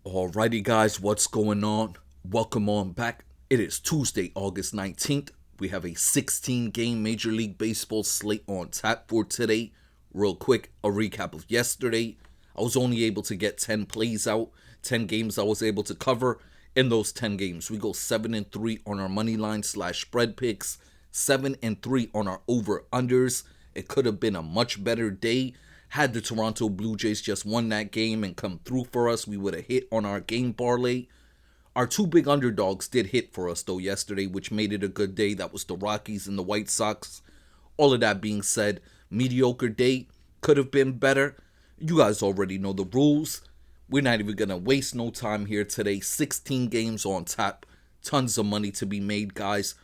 Alrighty guys, what's going on? Welcome on back. It is Tuesday, August 19th. We have a 16 game Major League Baseball slate on tap for today. Real quick, a recap of yesterday. I was only able to get 10 plays out, 10 games I was able to cover. In those 10 games, we go 7-3 on our money line / spread picks, 7-3 on our over-unders. It could have been a much better day. Had the Toronto Blue Jays just won that game and come through for us, we would have hit on our game parlay. Our two big underdogs did hit for us though yesterday, which made it a good day. That was the Rockies and the White Sox. All of that being said, mediocre day, could have been better. You guys already know the rules. We're not even going to waste no time here today. 16 games on tap. Tons of money to be made, guys.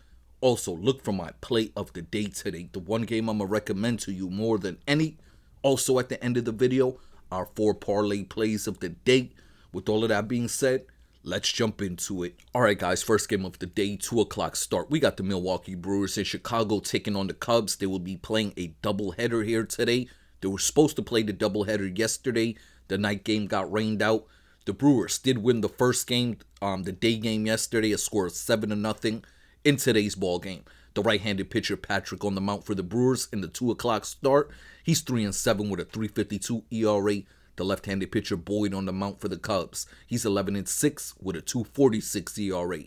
Also, look for my play of the day today. The one game I'm going to recommend to you more than any. Also, at the end of the video, our 4 parlay plays of the day. With all of that being said, let's jump into it. Alright guys, first game of the day, 2 o'clock start. We got the Milwaukee Brewers in Chicago taking on the Cubs. They will be playing a doubleheader here today. They were supposed to play the doubleheader yesterday. The night game got rained out. The Brewers did win the first game, the day game yesterday, a score of 7-0 in today's ball game. The right-handed pitcher Patrick on the mound for the Brewers in the 2 o'clock start. He's 3-7 with a 3.52 ERA. The left-handed pitcher Boyd on the mound for the Cubs. He's 11-6 with a 2.46 ERA.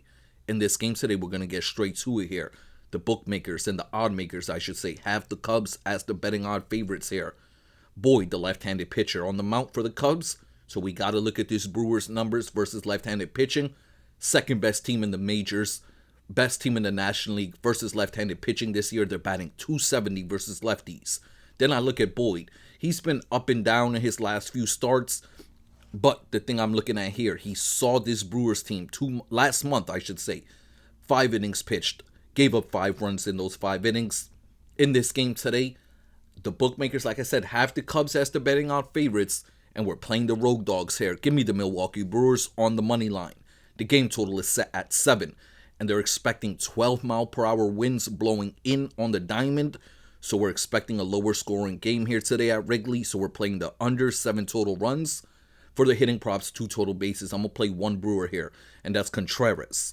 In this game today, we're going to get straight to it here. The bookmakers and the odd makers, I should say, have the Cubs as the betting odd favorites here. Boyd, the left-handed pitcher, on the mound for the Cubs. So we got to look at this Brewers numbers versus left-handed pitching. Second best team in the majors. Best team in the National League versus left-handed pitching this year. They're batting .270 versus lefties. Then I look at Boyd. He's been up and down in his last few starts. But the thing I'm looking at here, he saw this Brewers team last month, I should say. 5 innings pitched. Gave up 5 runs in those 5 innings. In this game today, the bookmakers, like I said, have the Cubs as the betting odd favorites. And we're playing the road dogs here. Give me the Milwaukee Brewers on the money line. The game total is set at 7. And they're expecting 12-mile-per-hour winds blowing in on the diamond. So we're expecting a lower scoring game here today at Wrigley. So we're playing the under 7 total runs. For the hitting props, 2 total bases, I'm going to play 1 Brewer here. And that's Contreras.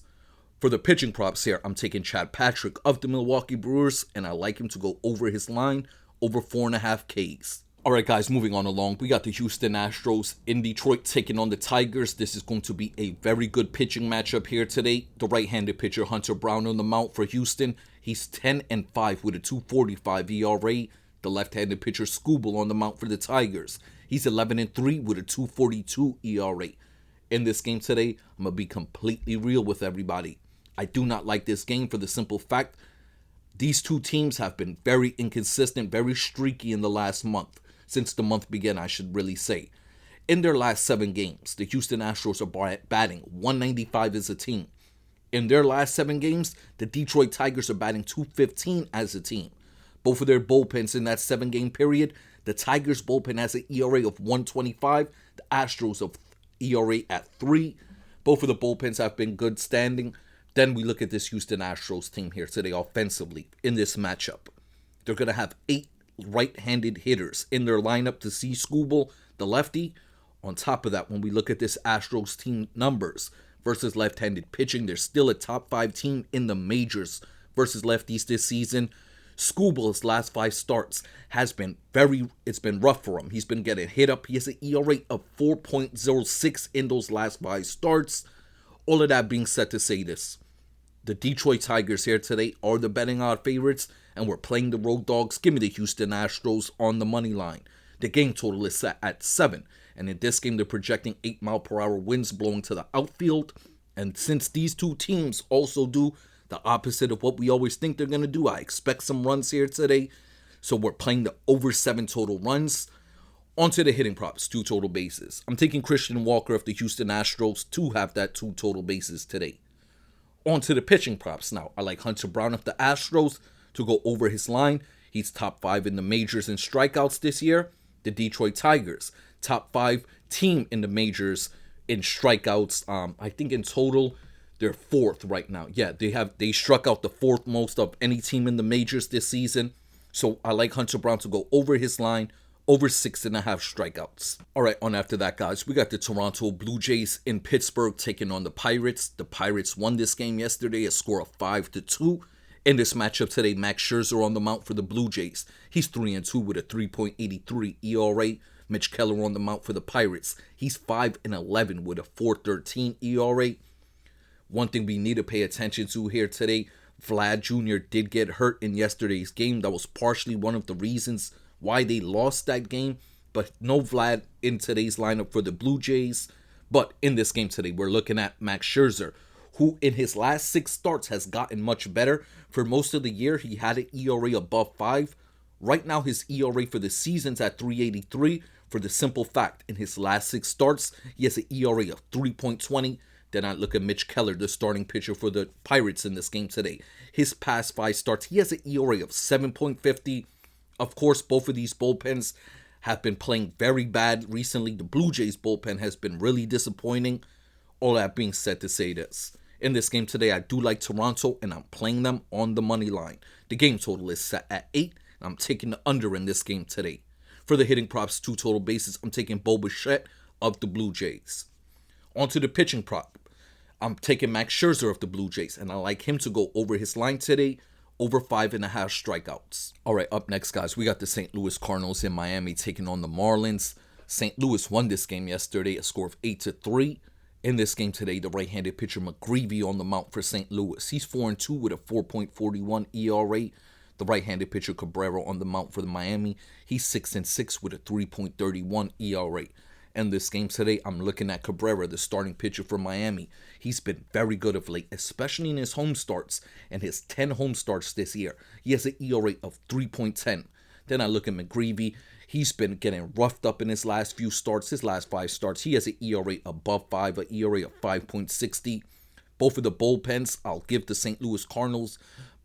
For the pitching props here, I'm taking Chad Patrick of the Milwaukee Brewers. And I like him to go over his line, over 4.5 Ks. Alright guys, moving on along, we got the Houston Astros in Detroit taking on the Tigers. This is going to be a very good pitching matchup here today. The right-handed pitcher Hunter Brown on the mound for Houston. He's 10-5 with a 2.45 ERA. The left-handed pitcher Skubal on the mound for the Tigers. He's 11-3 with a 2.42 ERA. In this game today, I'm going to be completely real with everybody. I do not like this game for the simple fact these two teams have been very inconsistent, very streaky in the last month. Since the month began, I should really say. In their last 7 games, the Houston Astros are batting 195 as a team. In their last 7 games, the Detroit Tigers are batting 215 as a team. Both of their bullpens in that 7-game period, the Tigers bullpen has an ERA of 1.25, the Astros of ERA at 3. Both of the bullpens have been good standing. Then we look at this Houston Astros team here today offensively in this matchup. They're going to have 8 right-handed hitters in their lineup to see Skubal, the lefty. On top of that, when we look at this Astros team numbers versus left-handed pitching, they're still a top 5 team in the majors versus lefties this season. Skubal's last 5 starts has been it's been rough for him. He's been getting hit up. He has an ERA of 4.06 in those last 5 starts. All of that being said to say this. The Detroit Tigers here today are the betting odd favorites, and we're playing the road dogs. Give me the Houston Astros on the money line. The game total is set at 7, and in this game they're projecting 8-mile-per-hour winds blowing to the outfield. And since these two teams also do the opposite of what we always think they're going to do, I expect some runs here today. So we're playing the over 7 total runs. Onto the hitting props, 2 total bases. I'm taking Christian Walker of the Houston Astros to have that 2 total bases today. On to the pitching props now. I like Hunter Brown of the Astros to go over his line. He's top 5 in the majors in strikeouts this year. The Detroit Tigers, top 5 team in the majors in strikeouts. I think in total, they're 4th right now. Yeah, they struck out the 4th most of any team in the majors this season. So I like Hunter Brown to go over his line, over 6.5 strikeouts. All right, on after that, guys, we got the Toronto Blue Jays in Pittsburgh taking on the Pirates. The Pirates won this game yesterday, a score of 5-2. In this matchup today, Max Scherzer on the mound for the Blue Jays. He's 3-2 with a 3.83 ERA. Mitch Keller on the mound for the Pirates. He's 5-11 with a 4.13 ERA. One thing we need to pay attention to here today, Vlad Jr. did get hurt in yesterday's game. That was partially one of the reasons why they lost that game. But no Vlad in today's lineup for the Blue Jays. But in this game today, we're looking at Max Scherzer, who in his last 6 starts has gotten much better. For most of the year, he had an ERA above 5. Right now, his ERA for the season's at 3.83. For the simple fact, in his last 6 starts, he has an ERA of 3.20. Then I look at Mitch Keller, the starting pitcher for the Pirates in this game today. His past 5 starts, he has an ERA of 7.50. Of course, both of these bullpens have been playing very bad recently. The Blue Jays bullpen has been really disappointing. All that being said to say this, in this game today, I do like Toronto, and I'm playing them on the money line. The game total is set at 8, and I'm taking the under in this game today. For the hitting props, 2 total bases, I'm taking Bo Bichette of the Blue Jays. On to the pitching prop. I'm taking Max Scherzer of the Blue Jays, and I like him to go over his line today, over 5.5 strikeouts. All right, up next, guys, we got the St. Louis Cardinals in Miami taking on the Marlins. St. Louis won this game yesterday, a score of 8-3. In this game today, the right-handed pitcher McGreevy on the mound for St. Louis. He's 4-2 with a 4.41 ERA. The right-handed pitcher Cabrera on the mound for the Miami. He's 6-6 with a 3.31 ERA. In this game today, I'm looking at Cabrera, the starting pitcher for Miami. He's been very good of late, especially in his home starts. And his 10 home starts this year, he has an ERA of 3.10. Then I look at McGreevy. He's been getting roughed up in his last few starts. His last 5 starts, he has an ERA above 5, an ERA of 5.60. Both of the bullpens, I'll give the St. Louis Cardinals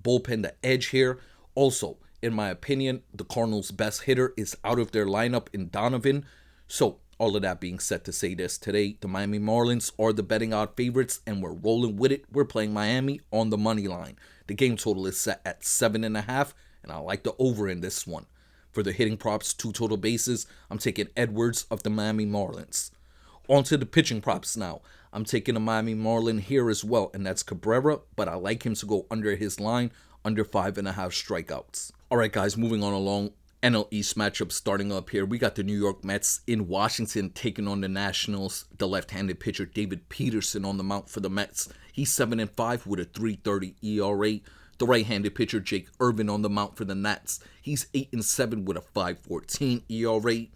bullpen the edge here. Also, in my opinion, the Cardinals' best hitter is out of their lineup in Donovan. So, all of that being said to say this, today, the Miami Marlins are the betting odd favorites, and we're rolling with it. We're playing Miami on the money line. The game total is set at 7.5, and I like the over in this one. For the hitting props, 2 total bases, I'm taking Edwards of the Miami Marlins. On to the pitching props now. I'm taking a Miami Marlin here as well, and that's Cabrera, but I like him to go under his line, under 5.5 strikeouts. All right, guys, moving on along. NL East matchup starting up here. We got the New York Mets in Washington taking on the Nationals. The left-handed pitcher David Peterson on the mound for the Mets. He's 7-5 with a 3.30 ERA. The right-handed pitcher Jake Irvin on the mound for the Nats. He's 8-7 with a 5.14 ERA.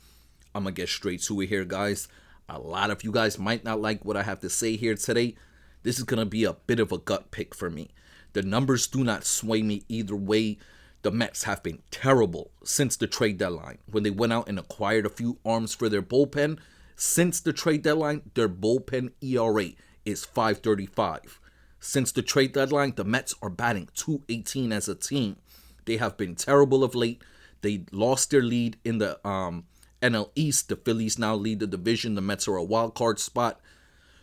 I'm going to get straight to it here, guys. A lot of you guys might not like what I have to say here today. This is going to be a bit of a gut pick for me. The numbers do not sway me either way. The Mets have been terrible since the trade deadline. When they went out and acquired a few arms for their bullpen, since the trade deadline, their bullpen ERA is 5.35. Since the trade deadline, the Mets are batting .218 as a team. They have been terrible of late. They lost their lead in the NL East. The Phillies now lead the division. The Mets are a wild card spot.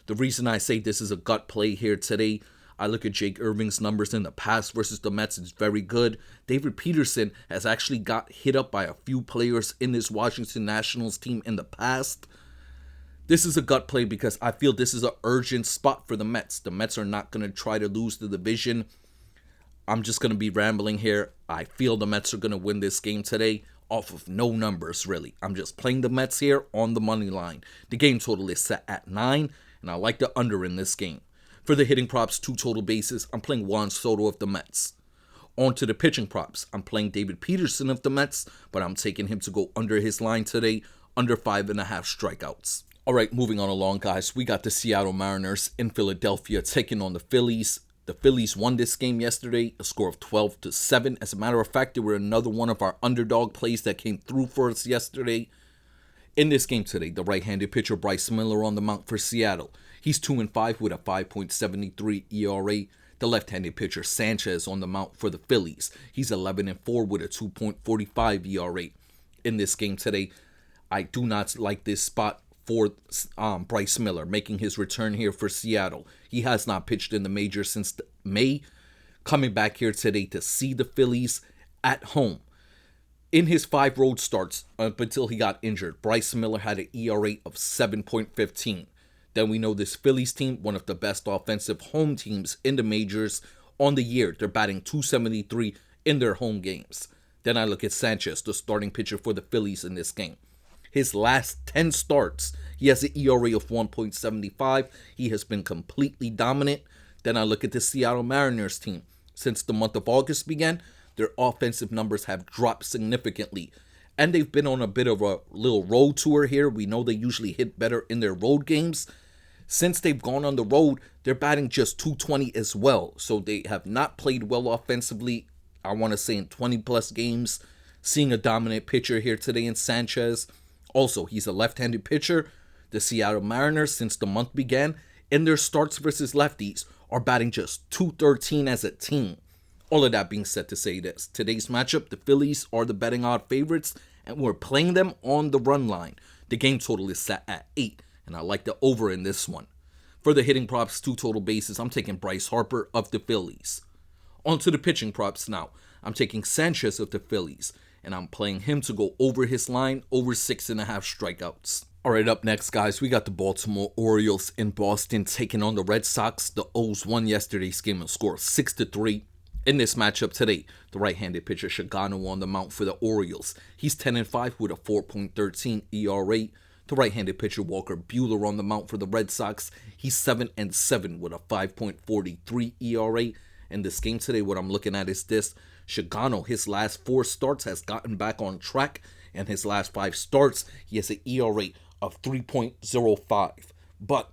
The reason I say this is a gut play here today, I look at Jake Irving's numbers in the past versus the Mets. It's very good. David Peterson has actually got hit up by a few players in this Washington Nationals team in the past. This is a gut play because I feel this is an urgent spot for the Mets. The Mets are not going to try to lose the division. I'm just going to be rambling here. I feel the Mets are going to win this game today off of no numbers, really. I'm just playing the Mets here on the money line. The game total is set at 9, and I like the under in this game. For the hitting props, 2 total bases, I'm playing Juan Soto of the Mets. On to the pitching props, I'm playing David Peterson of the Mets, but I'm taking him to go under his line today, under 5.5 strikeouts. All right, moving on along, guys. We got the Seattle Mariners in Philadelphia taking on the Phillies. The Phillies won this game yesterday, a score of 12-7. As a matter of fact, they were another one of our underdog plays that came through for us yesterday. In this game today, the right-handed pitcher Bryce Miller on the mound for Seattle. He's 2-5 with a 5.73 ERA. The left-handed pitcher Sanchez on the mound for the Phillies. He's 11-4 with a 2.45 ERA. In this game today, I do not like this spot for Bryce Miller making his return here for Seattle. He has not pitched in the majors since May. Coming back here today to see the Phillies at home. In his 5 road starts up until he got injured, Bryce Miller had an ERA of 7.15. Then we know this Phillies team, one of the best offensive home teams in the majors on the year. They're batting .273 in their home games. Then I look at Sanchez, the starting pitcher for the Phillies in this game. His last 10 starts, he has an ERA of 1.75. He has been completely dominant. Then I look at the Seattle Mariners team. Since the month of August began, their offensive numbers have dropped significantly. And they've been on a bit of a little road tour here. We know they usually hit better in their road games. Since they've gone on the road, they're batting just .220 as well. So they have not played well offensively, I want to say in 20 plus games. Seeing a dominant pitcher here today in Sanchez. Also, he's a left-handed pitcher. The Seattle Mariners, since the month began, in their starts versus lefties, are batting just .213 as a team. All of that being said to say this, today's matchup, the Phillies are the betting odd favorites, and we're playing them on the run line. The game total is set at 8, and I like the over in this one. For the hitting props, 2 total bases, I'm taking Bryce Harper of the Phillies. On to the pitching props now. I'm taking Sanchez of the Phillies, and I'm playing him to go over his line, over 6.5 strikeouts. All right, up next, guys, we got the Baltimore Orioles in Boston taking on the Red Sox. The O's won yesterday's game and scored 6-3. In this matchup today, the right-handed pitcher Shigano on the mound for the Orioles. He's 10-5 with a 4.13 ERA. The right-handed pitcher Walker Buehler on the mound for the Red Sox. He's 7-7 with a 5.43 ERA. In this game today, what I'm looking at is this. Shigano, his last 4 starts, has gotten back on track. And his last 5 starts, he has an ERA of 3.05. But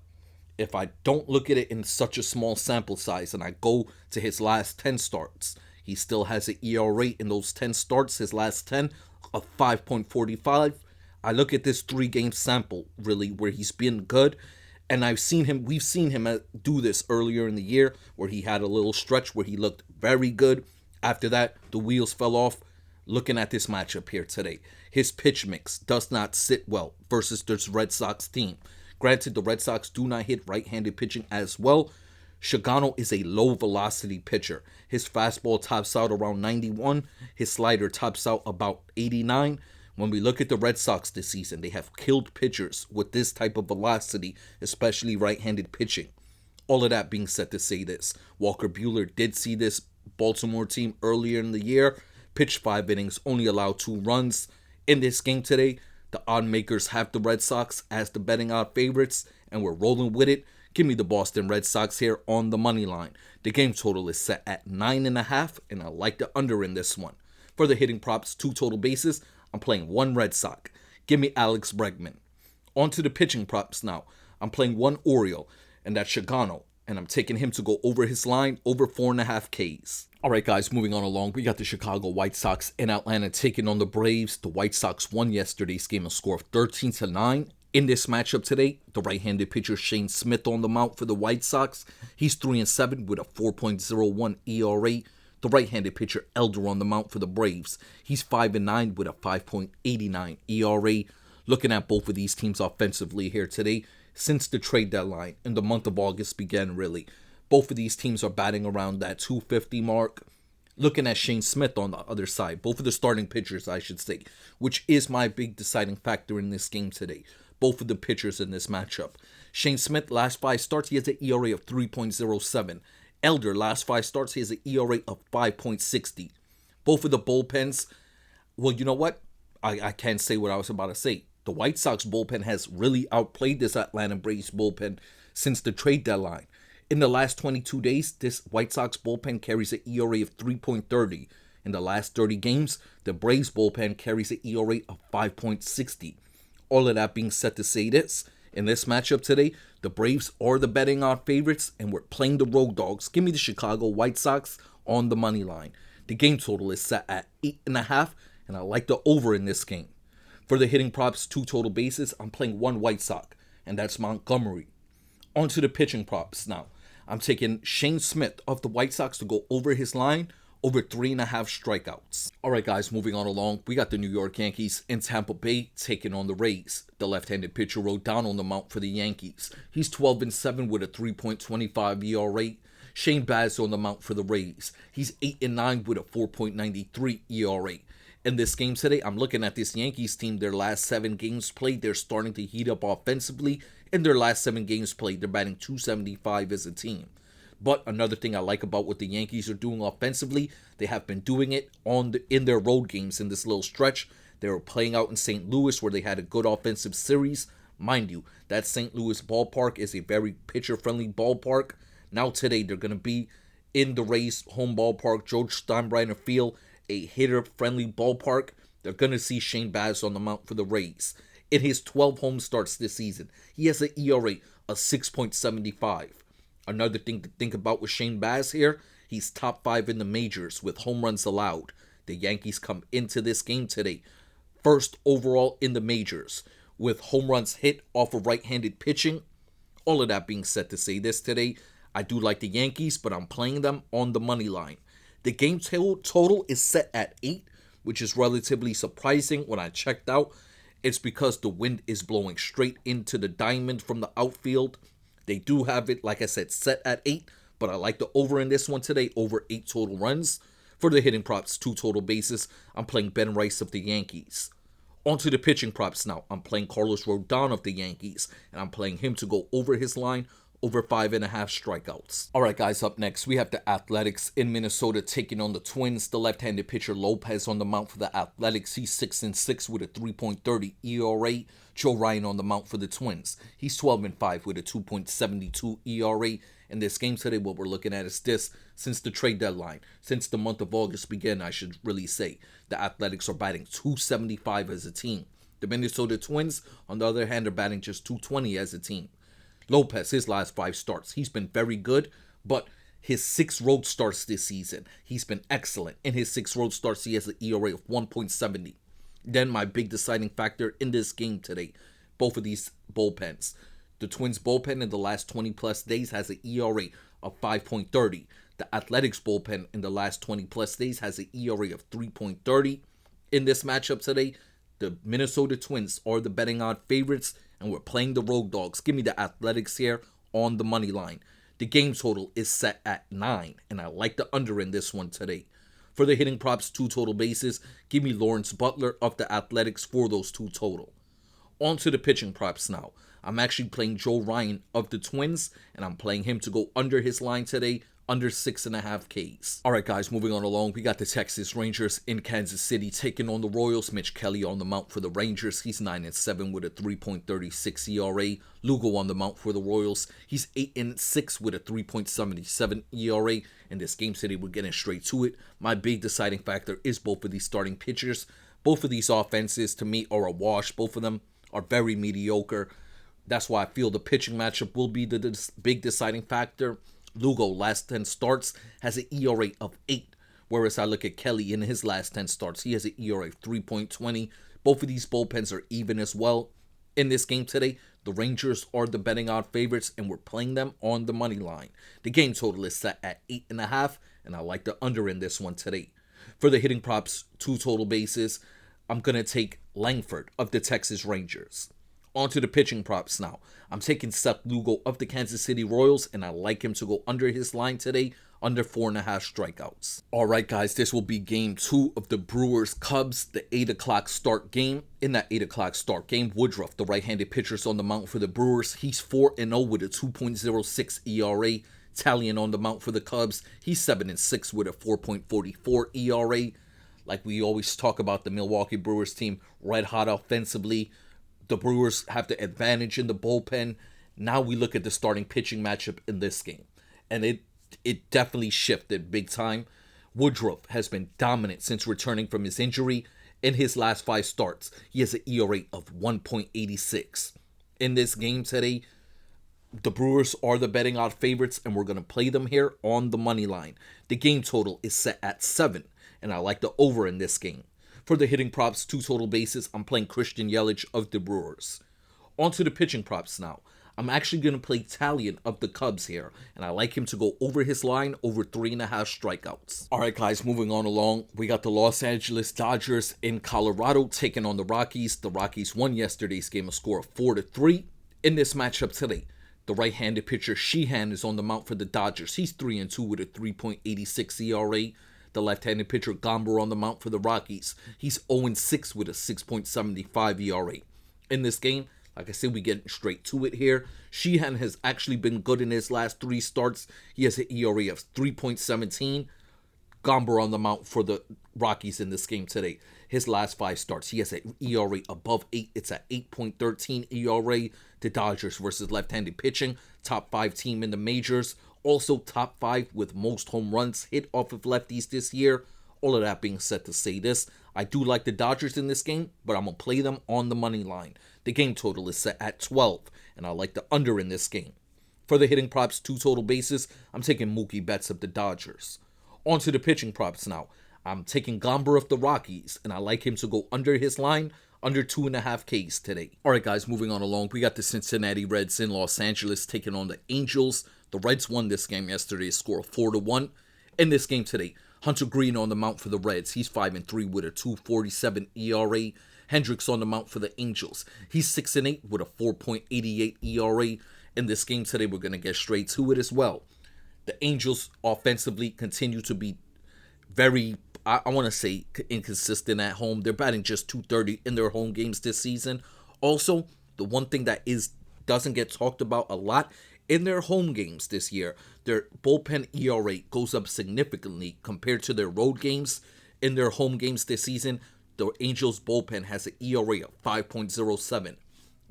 if I don't look at it in such a small sample size and I go to his last 10 starts, he still has an ERA in those 10 starts, his last 10, of 5.45. I look at this 3-game sample, really, where he's been good. And we've seen him do this earlier in the year, where he had a little stretch where he looked very good. After that, the wheels fell off. Looking at this matchup here today, his pitch mix does not sit well versus this Red Sox team. Granted, the Red Sox do not hit right-handed pitching as well. Shigano is a low-velocity pitcher. His fastball tops out around 91. His slider tops out about 89. When we look at the Red Sox this season, they have killed pitchers with this type of velocity, especially right-handed pitching. All of that being said to say this, Walker Buehler did see this Baltimore team earlier in the year, pitched 5 innings, only allowed 2 runs. In this game today, the odd makers have the Red Sox as the betting odd favorites, and we're rolling with it. Give me the Boston Red Sox here on the money line. The game total is set at 9.5, and I like the under in this one. For the hitting props, 2 total bases, I'm playing 1 Red Sox. Give me Alex Bregman. On to the pitching props now. I'm playing 1 Oriole, and that's Shigano, and I'm taking him to go over his line, over 4.5 Ks. All right, guys, moving on along, we got the Chicago White Sox in Atlanta taking on the Braves. The White Sox won yesterday's game, a score of 13-9. In this matchup today, the right-handed pitcher Shane Smith on the mound for the White Sox. He's 3-7 with a 4.01 ERA. The right-handed pitcher Elder on the mound for the Braves. He's 5-9 with a 5.89 ERA. Looking at both of these teams offensively here today, since the trade deadline in the month of August began, really, both of these teams are batting around that 250 mark. Looking at Shane Smith on the other side, both of the starting pitchers, I should say, which is my big deciding factor in this game today. Both of the pitchers in this matchup. Shane Smith, last 5 starts, he has an ERA of 3.07. Elder, last 5 starts, he has an ERA of 5.60. Both of the bullpens, well, you know what? I can't say what I was about to say. The White Sox bullpen has really outplayed this Atlanta Braves bullpen since the trade deadline. In the last 22 days, this White Sox bullpen carries an ERA of 3.30. In the last 30 games, the Braves bullpen carries an ERA of 5.60. All of that being said to say this, in this matchup today, the Braves are the betting odd favorites, and we're playing the road dogs. Give me the Chicago White Sox on the money line. The game total is set at 8.5, and I like the over in this game. For the hitting props, 2 total bases, I'm playing 1 White Sox, and that's Montgomery. On to the pitching props now. I'm taking Shane Smith of the White Sox to go over his line, over 3.5 strikeouts. All right, guys, moving on along. We got the New York Yankees in Tampa Bay taking on the Rays. The left-handed pitcher rode down on the mount for the Yankees. He's 12-7 with a 3.25 ERA. Shane Baz on the mount for the Rays. He's 8-9 with a 4.93 ERA. In this game today, I'm looking at this Yankees team. Their last 7 games played, they're starting to heat up offensively. In their last 7 games played, they're batting .275 as a team. But another thing I like about what the Yankees are doing offensively, they have been doing it in their road games in this little stretch. They were playing out in St. Louis where they had a good offensive series. Mind you, that St. Louis ballpark is a very pitcher-friendly ballpark. Now today, they're going to be in the Rays home ballpark, George Steinbrenner Field, a hitter-friendly ballpark. They're going to see Shane Baz on the mound for the Rays. In his 12 home starts this season, he has an ERA of 6.75. Another thing to think about with Shane Baz here, he's top 5 in the majors with home runs allowed. The Yankees come into this game today first overall in the majors with home runs hit off of right-handed pitching. All of that being said, to say this today, I do like the Yankees, but I'm playing them on the money line. The game total is set at 8, which is relatively surprising. When I checked out, it's because the wind is blowing straight into the diamond from the outfield. They do have it, like I said, set at 8, but I like the over in this one today, over 8 total runs. For the hitting props, 2 total bases, I'm playing Ben Rice of the Yankees. On to the pitching props now. I'm playing Carlos Rodon of the Yankees, and I'm playing him to go over his line, over 5.5 strikeouts. All right, guys, up next, we have the Athletics in Minnesota taking on the Twins. The left-handed pitcher Lopez on the mound for the Athletics. He's 6-6 with a 3.30 ERA. Joe Ryan on the mound for the Twins. He's 12-5 with a 2.72 ERA. In this game today, what we're looking at is this. Since the trade deadline, since the month of August began, I should really say, the Athletics are batting .275 as a team. The Minnesota Twins, on the other hand, are batting just .220 as a team. Lopez, his last 5 starts, he's been very good, but his 6 road starts this season, he's been excellent. In his 6 road starts, he has an ERA of 1.70. Then my big deciding factor in this game today, both of these bullpens. The Twins bullpen in the last 20 plus days has an ERA of 5.30. The Athletics bullpen in the last 20 plus days has an ERA of 3.30. In this matchup today, the Minnesota Twins are the betting odd favorites, and we're playing the road dogs. Give me the Athletics here on the money line. The game total is set at 9, and I like the under in this one today. For the hitting props, 2 total bases, give me Lawrence Butler of the Athletics for those 2 total. On to the pitching props now. I'm actually playing Joe Ryan of the Twins, and I'm playing him to go under his line today, under 6.5 Ks. All right, guys, moving on along, we got the Texas Rangers in Kansas City taking on the Royals. Mitch Kelly on the mound for the Rangers. He's 9-7 with a 3.36 ERA. Lugo on the mound for the Royals. He's 8-6 with a 3.77 ERA. In this game today, we're getting straight to it. My big deciding factor is both of these starting pitchers. Both of these offenses, to me, are a wash. Both of them are very mediocre. That's why I feel the pitching matchup will be the big deciding factor. Lugo, last 10 starts, has an ERA of 8. Whereas I look at Kelly in his last 10 starts, he has an ERA of 3.20. Both of these bullpens are even as well. In this game today, the Rangers are the betting odd favorites, and we're playing them on the money line. The game total is set at 8.5, and I like the under in this one today. For the hitting props, 2 total bases, I'm going to take Langford of the Texas Rangers. On to the pitching props now. I'm taking Seth Lugo of the Kansas City Royals, and I like him to go under his line today, under 4.5 strikeouts. All right, guys, this will be game 2 of the Brewers-Cubs, the 8 o'clock start game. In that 8 o'clock start game, Woodruff, the right-handed pitcher, on the mound for the Brewers. He's 4-0 with a 2.06 ERA. Talion on the mound for the Cubs. He's 7-6 with a 4.44 ERA. Like we always talk about the Milwaukee Brewers team, red hot offensively. The Brewers have the advantage in the bullpen. Now we look at the starting pitching matchup in this game. And it definitely shifted big time. Woodruff has been dominant since returning from his injury. In his last 5 starts, he has an ERA of 1.86. In this game today, the Brewers are the betting odd favorites, and we're going to play them here on the money line. The game total is set at 7, and I like the over in this game. For the hitting props, 2 total bases, I'm playing Christian Yelich of the Brewers. On to the pitching props now. I'm actually going to play Talion of the Cubs here, and I like him to go over his line, over 3.5 strikeouts. All right, guys, moving on along, we got the Los Angeles Dodgers in Colorado taking on the Rockies. The Rockies won yesterday's game, a score of 4-3. In this matchup today, the right-handed pitcher Sheehan is on the mound for the Dodgers. He's 3-2 with a 3.86 ERA. The left-handed pitcher Gomber on the mound for the Rockies. He's 0-6 with a 6.75 ERA. In this game, like I said, we get straight to it here. Sheehan has actually been good in his last 3 starts. He has an ERA of 3.17. Gomber on the mound for the Rockies in this game today. His last 5 starts, he has an ERA above 8. It's at 8.13 ERA. The Dodgers versus left-handed pitching. Top 5 team in the majors. Also top 5 with most home runs hit off of lefties this year. All of that being said to say this, I do like the Dodgers in this game, but I'm going to play them on the money line. The game total is set at 12, and I like the under in this game. For the hitting props, 2 total bases, I'm taking Mookie Betts of the Dodgers. On to the pitching props now. I'm taking Gomber of the Rockies, and I like him to go under his line, under 2.5 Ks today. Alright guys, moving on along, we got the Cincinnati Reds in Los Angeles taking on the Angels. The Reds won this game yesterday, score 4-1. In this game today, Hunter Green on the mound for the Reds. He's 5-3 with a 2.47 ERA. Hendricks on the mound for the Angels. He's 6-8 with a 4.88 ERA. In this game today, we're going to get straight to it as well. The Angels offensively continue to be very, I want to say, inconsistent at home. They're batting just .230 in their home games this season. Also, the one thing that doesn't get talked about a lot in their home games this year, their bullpen ERA goes up significantly compared to their road games. In their home games this season, the Angels bullpen has an ERA of 5.07.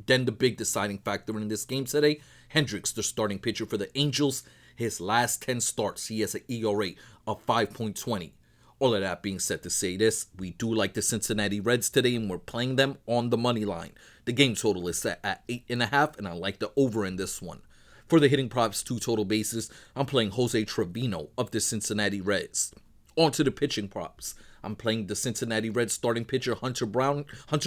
Then the big deciding factor in this game today, Hendricks, the starting pitcher for the Angels, his last 10 starts, he has an ERA of 5.20. All of that being said to say this, we do like the Cincinnati Reds today, and we're playing them on the money line. The game total is set at 8.5, and I like the over in this one. For the hitting props, 2 total bases, I'm playing Jose Trevino of the Cincinnati Reds. On to the pitching props. I'm playing the Cincinnati Reds starting pitcher Hunter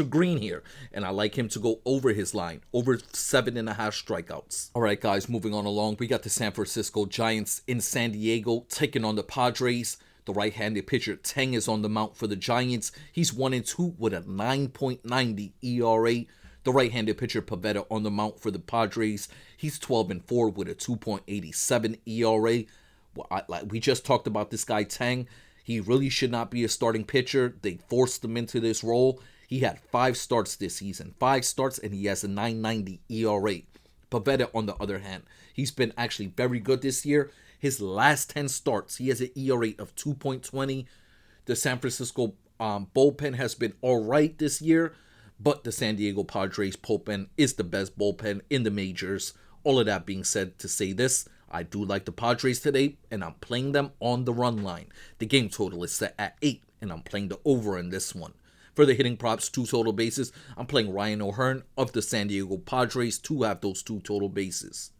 Green here, and I like him to go over his line, over 7.5 strikeouts. All right, guys, moving on along, we got the San Francisco Giants in San Diego taking on the Padres. The right-handed pitcher Teng is on the mound for the Giants. He's 1-2 with a 9.90 ERA. The right-handed pitcher Pivetta on the mound for the Padres. He's 12-4 with a 2.87 ERA. We just talked about this guy Teng. He really should not be a starting pitcher. They forced him into this role. He had 5 starts this season. 5 starts, and he has a 9.90 ERA. Pivetta, on the other hand, he's been actually very good this year. His last 10 starts, he has an ERA of 2.20. The San Francisco bullpen has been all right this year, but the San Diego Padres bullpen is the best bullpen in the majors. All of that being said to say this, I do like the Padres today, and I'm playing them on the run line. The game total is set at 8, and I'm playing the over in this one. For the hitting props, 2 total bases, I'm playing Ryan O'Hearn of the San Diego Padres to have those 2 total bases.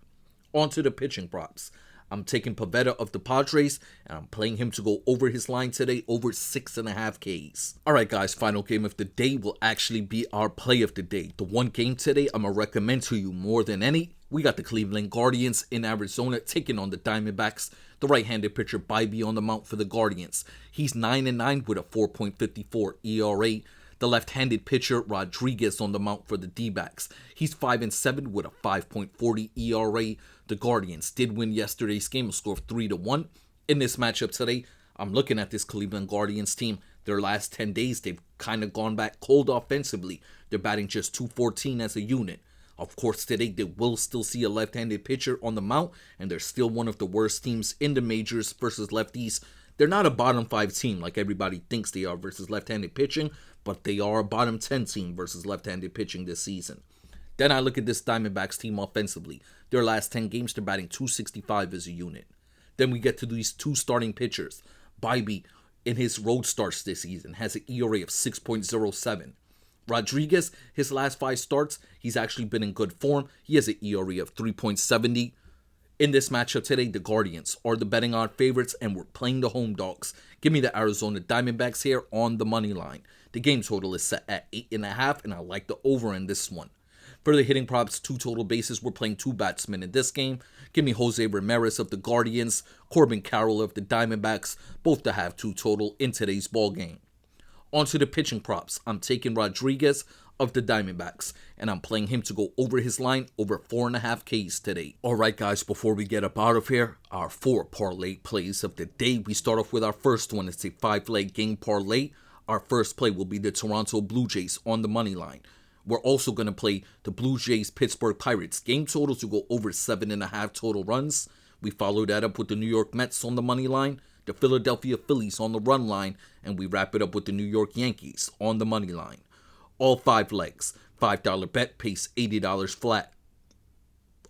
On to the pitching props. I'm taking Pivetta of the Padres, and I'm playing him to go over his line today, over 6.5 Ks. Alright guys, final game of the day will actually be our play of the day. The one game today I'm going to recommend to you more than any. We got the Cleveland Guardians in Arizona taking on the Diamondbacks. The right-handed pitcher Bybee on the mound for the Guardians. He's 9-9 with a 4.54 ERA. The left-handed pitcher Rodriguez on the mound for the D-backs. He's 5-7 with a 5.40 ERA. The Guardians did win yesterday's game, a score of 3-1. In this matchup today, I'm looking at this Cleveland Guardians team. Their last 10 days, they've kind of gone back cold offensively. They're batting just .214 as a unit. Of course, today they will still see a left-handed pitcher on the mound, and they're still one of the worst teams in the majors versus lefties. They're not a bottom 5 team like everybody thinks they are versus left-handed pitching, but they are a bottom 10 team versus left-handed pitching this season. Then I look at this Diamondbacks team offensively. Their last 10 games, they're batting .265 as a unit. Then we get to these 2 starting pitchers. Bybee, in his road starts this season, has an ERA of 6.07. Rodriguez, his last 5 starts, he's actually been in good form. He has an ERA of 3.70. In this matchup today, the Guardians are the betting odds favorites, and we're playing the home dogs. Give me the Arizona Diamondbacks here on the money line. The game total is set at 8.5, and I like the over in this one. For the hitting props, 2 total bases, we're playing 2 batsmen in this game. Give me Jose Ramirez of the Guardians, Corbin Carroll of the Diamondbacks, both to have 2 total in today's ball game. On to the pitching props. I'm taking Rodriguez of the Diamondbacks, and I'm playing him to go over his line over 4.5 Ks today. Alright guys, before we get up out of here, our 4 parlay plays of the day. We start off with our first one. It's a 5-leg game parlay. Our first play will be the Toronto Blue Jays on the money line. We're also going to play the Blue Jays Pittsburgh Pirates game total to go over 7.5 total runs. We follow that up with the New York Mets on the money line, the Philadelphia Phillies on the run line, and we wrap it up with the New York Yankees on the money line. All 5 legs, $5 bet, pays $80 flat.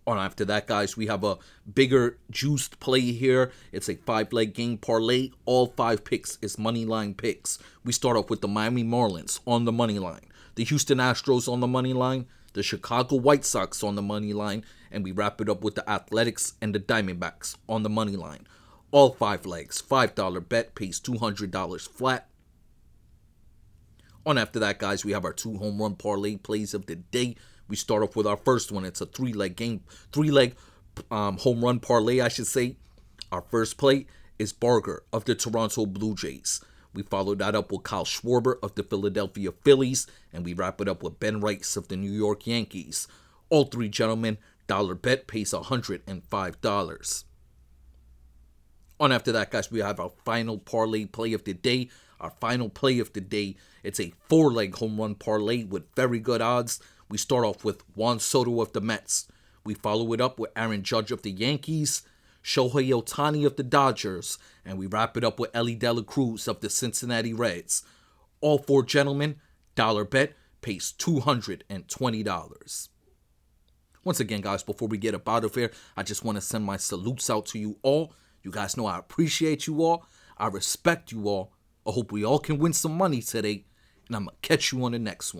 On after that, guys, we have a bigger juiced play here. It's a 5-leg game parlay. All 5 picks is money line picks. We start off with the Miami Marlins on the money line, the Houston Astros on the money line, the Chicago White Sox on the money line, and we wrap it up with the Athletics and the Diamondbacks on the money line. All 5 legs, $5 bet, pays $200 flat. On after that, guys, we have our 2 home run parlay plays of the day. We start off with our first one. It's a 3-leg home run parlay, I should say. Our first play is Barger of the Toronto Blue Jays. We follow that up with Kyle Schwarber of the Philadelphia Phillies, and we wrap it up with Ben Rice of the New York Yankees. All 3 gentlemen, dollar bet, pays $105. On after that, guys, we have our final parlay play of the day. Our final play of the day, it's a 4-leg home run parlay with very good odds. We start off with Juan Soto of the Mets. We follow it up with Aaron Judge of the Yankees, Shohei Ohtani of the Dodgers, and we wrap it up with Elly De La Cruz of the Cincinnati Reds. All 4 gentlemen, dollar bet, pays $220. Once again, guys, before we get up out of here, I just want to send my salutes out to you all. You guys know I appreciate you all. I respect you all. I hope we all can win some money today, and I'm going to catch you on the next one.